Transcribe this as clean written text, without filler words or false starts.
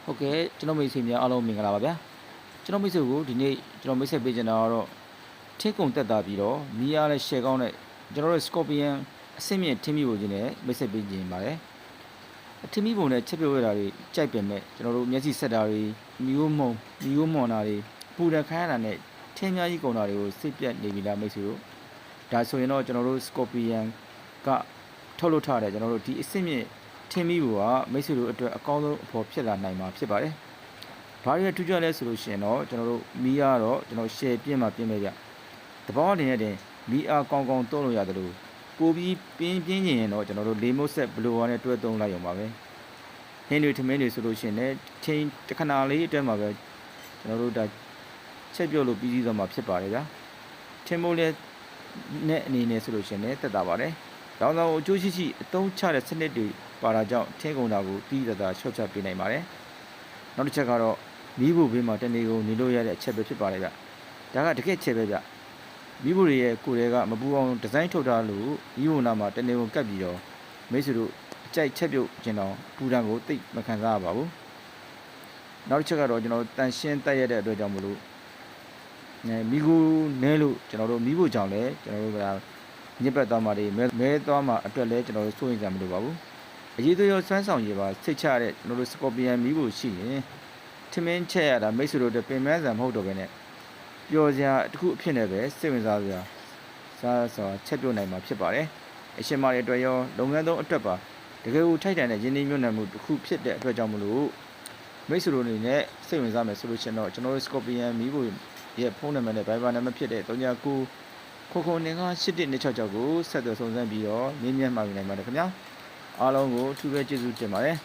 ဟုတ်ကဲ့ကျွန်တော်မိတ်ဆွေများအားလုံးမင်္ဂလာပါဗျာကျွန်တော်မိတ်ဆွေကိုဒီနေ့ကျွန်တော်မိတ်ဆက်ပေးချင်တာကတော့ထင်းကုန်တက်တာပြီးတော့မီးအားနဲ့ရှယ်ကောင်းနဲ့ကျွန်တော်တို့ Scorpion အဆင့်မြင့်ထင်းမီပုံချင်းနဲ့မိတ်ဆက်ပေးခြင်းပါတယ်ထင်းမီပုံနဲ့ချက်ပြုတ်ရတာတွေကြိုက်ပင်မဲ့ကျွန်တော်တို့မျက်စိဆက်တာတွေမျိုးမွန်တာတွေပူရခိုင်းရတာနဲ့ထင်းများကြီးကုန်တာတွေကိုစိတ်ပြတ်နေပြီလားမိတ်ဆွေတို့ဒါဆိုရင်တော့ကျွန်တော်တို့ Scorpion ကထုတ်လုပ်ထားတဲ့ကျွန်တော်တို့ဒီအဆင့်မြင့်ထင်းမီပုံကမိတ်ဆွေတို့အတွက်အကောင်းဆုံးအဖို့ဖြစ်လာနိုင်မှာဖြစ်ပါတယ်ဘာတွေထူးခြားလဲဆိုလို့ရှိရင်တော့ကျွန်တော်တို့မီးအားတော့ကျွန်တော်ရှယ်ပြင်းမှပြင်းမဲ့ကြတဘောအနေနဲ့တင်မီးအားကောင်းကောင်းသုံးလို့ရတယ်လို့ပိုပြီးပြင်းနေရင်တော့ကျွန်တော်တို့လေမုတ်ဆက်ဘလိုဝါနဲ့တွဲသုံးလိုက်ရုံပါပဲဟင်းတွေထမင်းတွေဆိုလို့ရှိရင်လည်းချင်းတခဏလေးအတွင်းမှာပဲကျွန်တော်တို့ဒါချက်ပြုတ်လို့ပြီးစီးသွားမှာဖြစ်ပါတယ်ဗျာထင်းမိုးလေးနဲ့အနေနဲ့ဆိုလို့ရှိရင်လည်းတက်တာပါတယ်တောင်းတောင်းအကျိုးရှိအသုံးချတဲ့စနစ်တွေပါတာကြောင့်ထင်းကုန်တာကိုပြီးသက်သာရှော့ချပေးနိုင်ပါတယ်နောက်တစ်ချက်ကတော့မီးဘူးဘေးမှာတနေကုန်နေလို့ရတဲ့အချက်ပဲဖြစ်ပါတယ်ဗျဒါကတကယ်ချက်ပဲဗျမီးဘူးတွေရဲ့ကိုယ်တွေကမပူအောင်ဒီဇိုင်းထုတ်ထားလို့မီးဘူးနာမှာတနေကုန်ကပ်ပြီးတော့မိတ်ဆွေတို့အကြိုက်ချက်ပြုတ်ခြင်းတော့ပူတံကိုသိမခံစားရပါဘူးနောက်တစ်ချက်ကတော့ကျွန်တော်တန်ရှင်းတက်ရတဲ့အတွက်ကြောင့်မလို့မီးကူနဲလို့ကျွန်တော်တို့မီးဘူးကြောင့်လည်းကျွန်တော်တို့ကညစ်ပတ်သွားမှတွေမဲသွားမှအတွက်လည်းကျွန်တော်တို့စိုးရိမ်ကြမလို့ပါဘူးအရေးသေးရောစွမ်းဆောင်ရည်ပါစိတ်ချတဲ့ကျွန်တော်တို့ Scorpion မီးဘူးရှိရင်ထမင်းချက်ရတာမိတ်ဆွေတို့တပင်မန်းဆန်မဟုတ်တော့ဘဲနဲ့ပျော်စရာတစ်ခုအဖြစ်နဲ့ပဲစိတ်ဝင်စားစရာစားချက်ပြုတ်နိုင်မှာဖြစ်ပါတယ်အရှင်မတွေအတွက်ရောလုပ်ငန်းသုံးအတွက်ပါတကယ်ကိုထိုက်တန်တဲ့ရင်းနှီးမြှုပ်နှံမှုတစ်ခုဖြစ်တဲ့အတွက်ကြောင့်မလို့မိတ်ဆွေတို့အနေနဲ့စိတ်ဝင်စားမယ်ဆိုလို့ရှိရင်တော့ကျွန်တော်တို့ Scorpion မီးဘူးရဲ့ဖုန်းနံပါတ်နဲ့ Viber နံပါတ်ဖြစ်တဲ့39ခုနေက8126ကိုဆက်သွယ်စုံစမ်းပြီးတော့မြင်းမြတ်မှာယူနိုင်ပါတယ်ခင်ဗျာအားလုံးကိုအထူးပဲကျေးဇူးတင်ပါတယ်